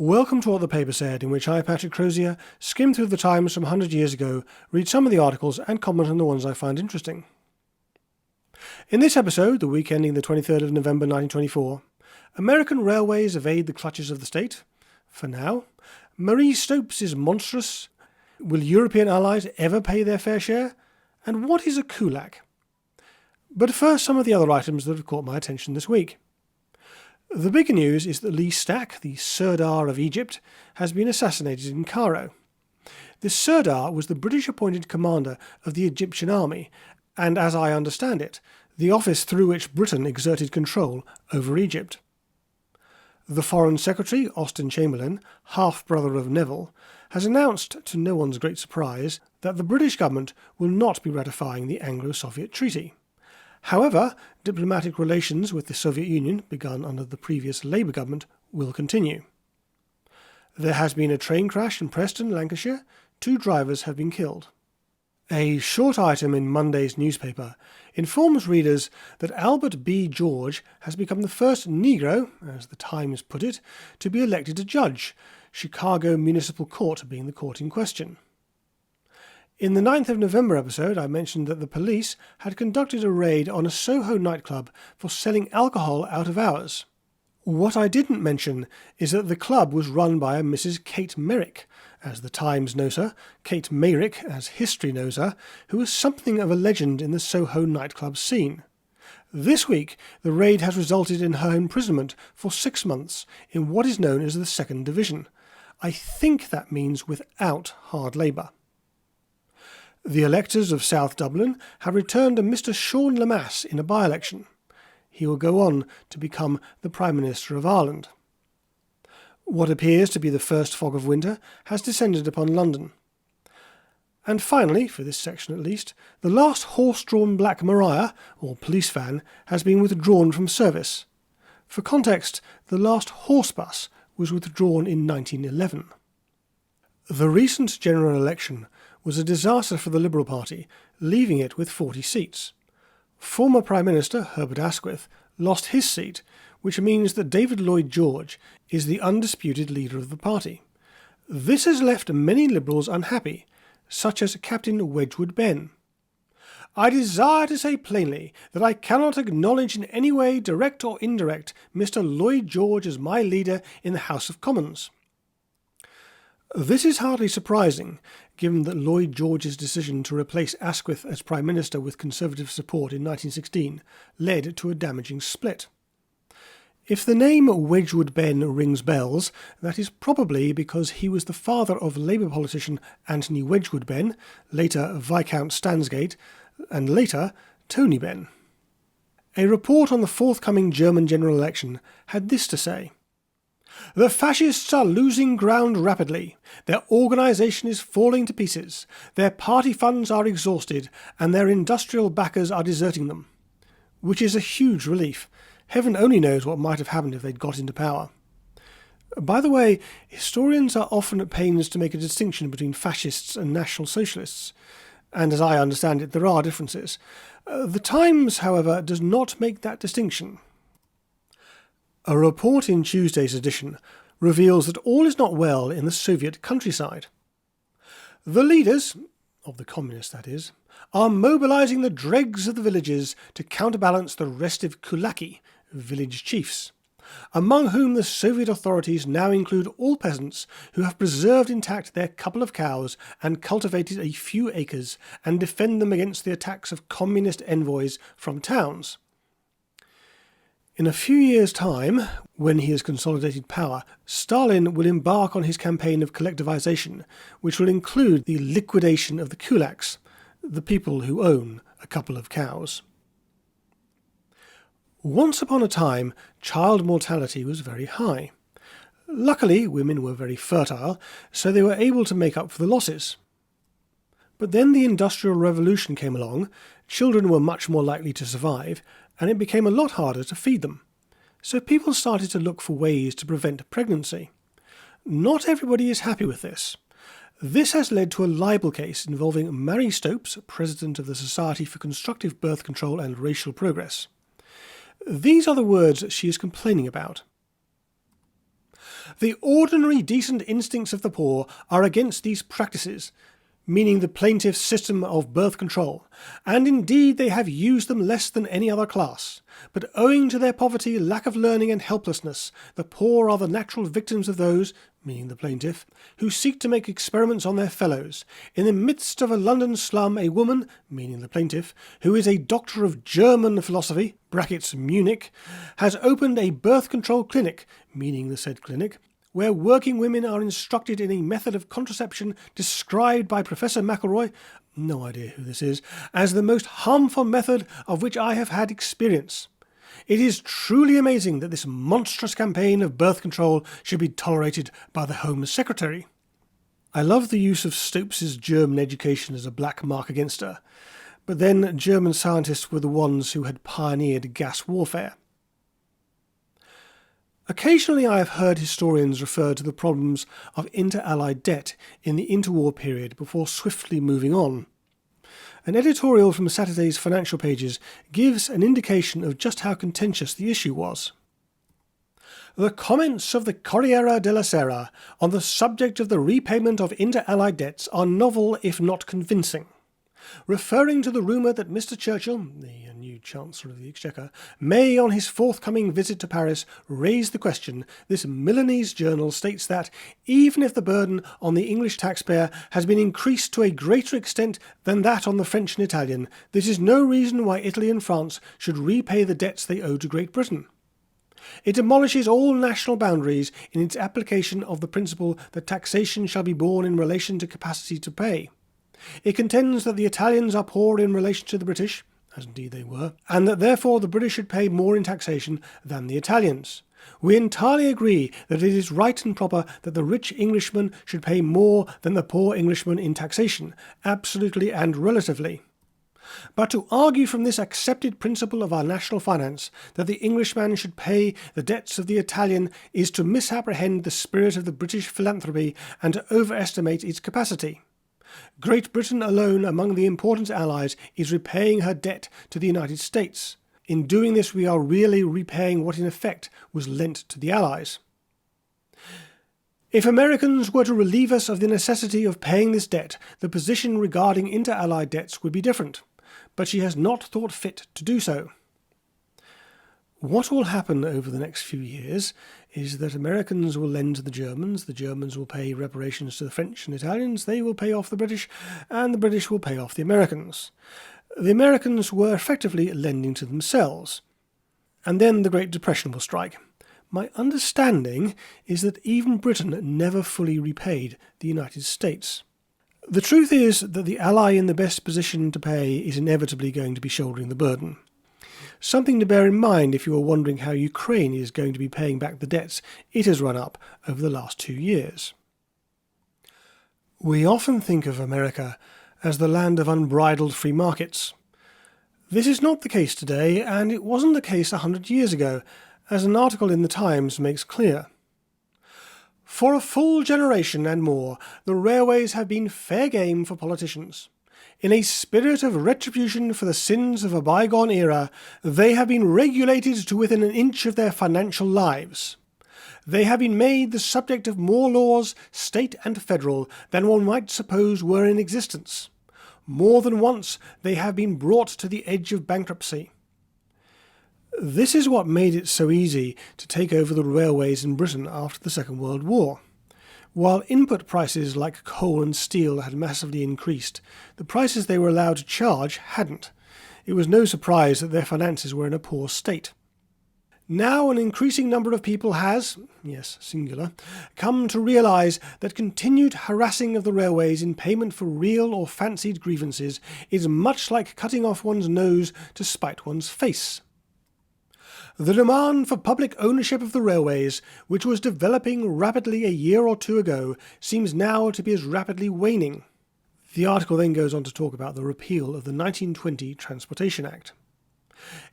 Welcome to What the Paper Said, in which I, Patrick Crozier, skim through the Times from 100 years ago, read some of the articles and comment on the ones I find interesting. In this episode, the week ending the 23rd of November 1924, American railways evade the clutches of the state. For now. Marie Stopes is monstrous. Will European allies ever pay their fair share? And what is a kulak? But first, some of the other items that have caught my attention this week. The bigger news is that Lee Stack, the Sirdar of Egypt, has been assassinated in Cairo. This Sirdar was the British-appointed commander of the Egyptian army, and as I understand it, the office through which Britain exerted control over Egypt. The Foreign Secretary, Austin Chamberlain, half-brother of Neville, has announced, to no one's great surprise, that the British government will not be ratifying the Anglo-Soviet Treaty. However, diplomatic relations with the Soviet Union, begun under the previous Labour government, will continue. There has been a train crash in Preston, Lancashire. 2 drivers have been killed. A short item in Monday's newspaper informs readers that Albert B. George has become the first Negro, as the Times put it, to be elected a judge, Chicago Municipal Court being the court in question. In the 9th of November episode, I mentioned that the police had conducted a raid on a Soho nightclub for selling alcohol out of hours. What I didn't mention is that the club was run by a Mrs. Kate Meyrick, as the Times knows her, Kate Meyrick, as history knows her, who was something of a legend in the Soho nightclub scene. This week, the raid has resulted in her imprisonment for 6 months in what is known as the Second Division. I think that means without hard labour. The electors of South Dublin have returned a Mr. Sean Lemass in a by-election. He will go on to become the Prime Minister of Ireland. What appears to be the first fog of winter has descended upon London. And finally, for this section at least, the last horse-drawn Black Maria, or police van, has been withdrawn from service. For context, the last horse bus was withdrawn in 1911. The recent general election was a disaster for the Liberal Party, leaving it with 40 seats. Former Prime Minister Herbert Asquith lost his seat, which means that David Lloyd George is the undisputed leader of the party. This has left many Liberals unhappy, such as Captain Wedgewood Benn. I desire to say plainly that I cannot acknowledge in any way, direct or indirect, Mr. Lloyd George as my leader in the House of Commons. This is hardly surprising, given that Lloyd George's decision to replace Asquith as Prime Minister with Conservative support in 1916 led to a damaging split. If the name Wedgewood Benn rings bells, that is probably because he was the father of Labour politician Anthony Wedgewood Benn, later Viscount Stansgate, and later Tony Benn. A report on the forthcoming German general election had this to say: "The fascists are losing ground rapidly. Their organisation is falling to pieces. Their party funds are exhausted, and their industrial backers are deserting them." Which is a huge relief. Heaven only knows what might have happened if they'd got into power. By the way, historians are often at pains to make a distinction between fascists and National Socialists, and as I understand it, there are differences. The Times, however, does not make that distinction. A report in Tuesday's edition reveals that all is not well in the Soviet countryside. The leaders, of the communists that is, are mobilising the dregs of the villages to counterbalance the restive kulaki, village chiefs, among whom the Soviet authorities now include all peasants who have preserved intact their couple of cows and cultivated a few acres and defend them against the attacks of communist envoys from towns. In a few years' time, when he has consolidated power, Stalin will embark on his campaign of collectivization, which will include the liquidation of the Kulaks, the people who own a couple of cows. Once upon a time, child mortality was very high. Luckily, women were very fertile, so they were able to make up for the losses. But then the Industrial Revolution came along, children were much more likely to survive, and it became a lot harder to feed them. So people started to look for ways to prevent pregnancy. Not everybody is happy with this. This has led to a libel case involving Marie Stopes, president of the Society for Constructive Birth Control and Racial Progress. These are the words she is complaining about. The ordinary decent instincts of the poor are against these practices, meaning the plaintiff's system of birth control, and indeed they have used them less than any other class. But owing to their poverty, lack of learning and helplessness, the poor are the natural victims of those, meaning the plaintiff, who seek to make experiments on their fellows. In the midst of a London slum, a woman, meaning the plaintiff, who is a doctor of German philosophy, brackets Munich, has opened a birth control clinic, meaning the said clinic, where working women are instructed in a method of contraception described by Professor McElroy, no idea who this is, as the most harmful method of which I have had experience. It is truly amazing that this monstrous campaign of birth control should be tolerated by the Home Secretary. I love the use of Stopes's German education as a black mark against her, but then German scientists were the ones who had pioneered gas warfare. Occasionally I have heard historians refer to the problems of inter-Allied debt in the interwar period before swiftly moving on. An editorial from Saturday's financial pages gives an indication of just how contentious the issue was. The comments of the Corriere della Sera on the subject of the repayment of inter-Allied debts are novel if not convincing. Referring to the rumour that Mr. Churchill, the new Chancellor of the Exchequer, may on his forthcoming visit to Paris raise the question, this Milanese journal states that, even if the burden on the English taxpayer has been increased to a greater extent than that on the French and Italian, this is no reason why Italy and France should repay the debts they owe to Great Britain. It demolishes all national boundaries in its application of the principle that taxation shall be borne in relation to capacity to pay. It contends that the Italians are poor in relation to the British, as indeed they were, and that therefore the British should pay more in taxation than the Italians. We entirely agree that it is right and proper that the rich Englishman should pay more than the poor Englishman in taxation, absolutely and relatively. But to argue from this accepted principle of our national finance that the Englishman should pay the debts of the Italian is to misapprehend the spirit of the British philanthropy and to overestimate its capacity. Great Britain alone among the important allies is repaying her debt to the United States. In doing this we are really repaying what in effect was lent to the allies. If Americans were to relieve us of the necessity of paying this debt, the position regarding inter-allied debts would be different, but she has not thought fit to do so. What will happen over the next few years is that Americans will lend to the Germans will pay reparations to the French and Italians, they will pay off the British, and the British will pay off the Americans. The Americans were effectively lending to themselves. And then the Great Depression will strike. My understanding is that even Britain never fully repaid the United States. The truth is that the ally in the best position to pay is inevitably going to be shouldering the burden. Something to bear in mind if you are wondering how Ukraine is going to be paying back the debts it has run up over the last 2 years. We often think of America as the land of unbridled free markets. This is not the case today, and it wasn't the case 100 years ago, as an article in the Times makes clear. For a full generation and more, the railways have been fair game for politicians. In a spirit of retribution for the sins of a bygone era, they have been regulated to within an inch of their financial lives. They have been made the subject of more laws, state and federal, than one might suppose were in existence. More than once they have been brought to the edge of bankruptcy. This is what made it so easy to take over the railways in Britain after the Second World War. While input prices like coal and steel had massively increased, the prices they were allowed to charge hadn't. It was no surprise that their finances were in a poor state. Now an increasing number of people has, yes, singular, come to realise that continued harassing of the railways in payment for real or fancied grievances is much like cutting off one's nose to spite one's face. The demand for public ownership of the railways, which was developing rapidly a year or two ago, seems now to be as rapidly waning. The article then goes on to talk about the repeal of the 1920 Transportation Act.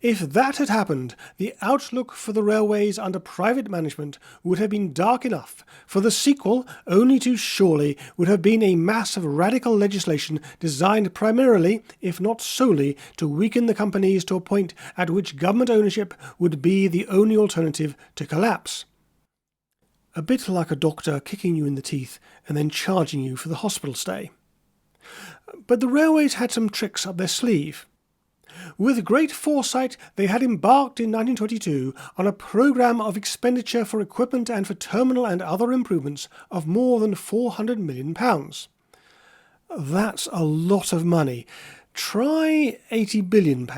If that had happened, the outlook for the railways under private management would have been dark enough, for the sequel, only too surely, would have been a mass of radical legislation designed primarily, if not solely, to weaken the companies to a point at which government ownership would be the only alternative to collapse. a bit like a doctor kicking you in the teeth and then charging you for the hospital stay. But the railways had some tricks up their sleeve. With great foresight, they had embarked in 1922 on a programme of expenditure for equipment and for terminal and other improvements of more than £400 million. That's a lot of money. Try £80 billion.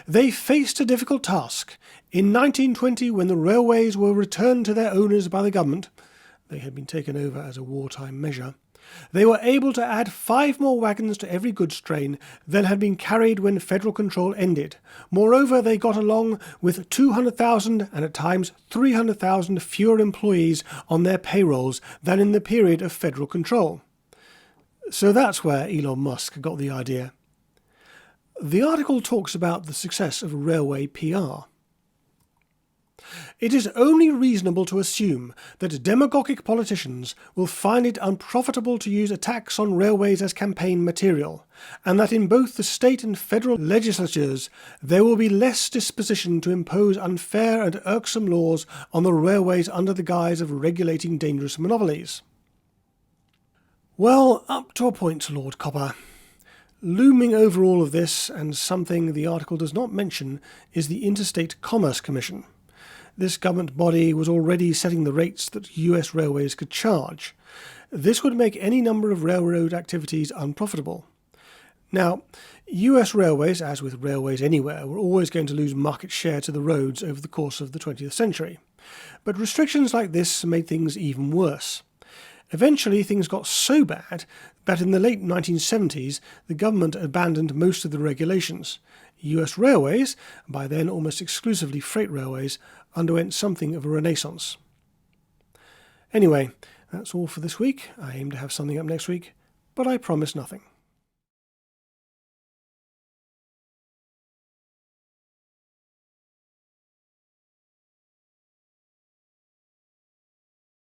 They faced a difficult task. In 1920, when the railways were returned to their owners by the government, they had been taken over as a wartime measure, they were able to add 5 more wagons to every goods train than had been carried when federal control ended. Moreover, they got along with 200,000 and at times 300,000 fewer employees on their payrolls than in the period of federal control. So that's where Elon Musk got the idea. The article talks about the success of railway PR. It is only reasonable to assume that demagogic politicians will find it unprofitable to use attacks on railways as campaign material, and that in both the state and federal legislatures there will be less disposition to impose unfair and irksome laws on the railways under the guise of regulating dangerous monopolies. Well, up to a point, Lord Copper. Looming over all of this, and something the article does not mention, is the Interstate Commerce Commission. This government body was already setting the rates that US railways could charge. This would make any number of railroad activities unprofitable. Now, US railways, as with railways anywhere, were always going to lose market share to the roads over the course of the 20th century. But restrictions like this made things even worse. Eventually, things got so bad that in the late 1970s, the government abandoned most of the regulations. US railways, by then almost exclusively freight railways, underwent something of a renaissance. Anyway, that's all for this week. I aim to have something up next week, but I promise nothing.